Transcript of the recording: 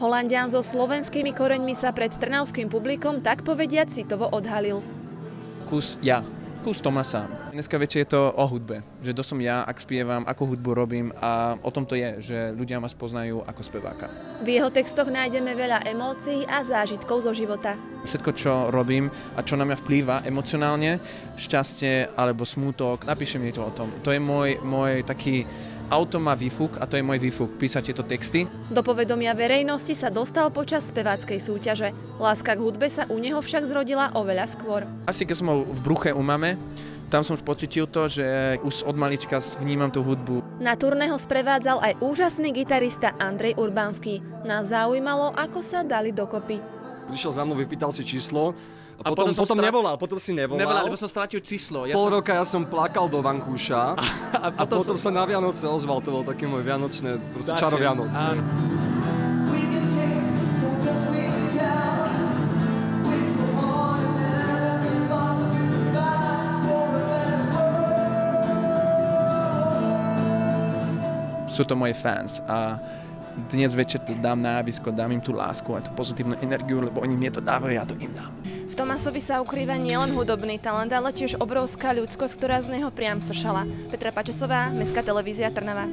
Holanďan so slovenskými koreňmi sa pred trnavským publikom tak povediac citovo odhalil. Kus ja, kus Tomasa. Dneska večer je to o hudbe, že to som ja, ak spievam, ako hudbu robím a o tom to je, že ľudia ma spoznajú ako speváka. V jeho textoch nájdeme veľa emócií a zážitkov zo života. Všetko, čo robím a čo na mňa vplýva emocionálne, šťastie alebo smútok, napíšem niečo o tom. To je môj taký auto má výfuk a to je môj výfuk, písať tieto texty. Do povedomia verejnosti sa dostal počas speváckej súťaže. Láska k hudbe sa u neho však zrodila oveľa skôr. Asi keď som bol v bruche u mame, tam som už pocitil to, že už od malička vnímam tú hudbu. Na turné ho sprevádzal aj úžasný gitarista Andrej Urbanský. Nás zaujímalo, ako sa dali dokopy. Prišiel za mnou, vypýtal si číslo a potom si nevolal. Nevolal, lebo som stratil číslo. Roka ja som plakal do vankúša a potom sa na Vianoce ozval, to bol taký môj vianočné, proste čaro Vianoc. Sú to moje fans a dnes večer to dám na javisko, dám im tú lásku a tú pozitívnu energiu, lebo oni mi to dávajú, ja to im dám. V Tomasovi sa ukrýva nielen hudobný talent, ale tiež obrovská ľudskosť, ktorá z neho priam sršala. Petra Pačesová, Mestská televízia Trnava.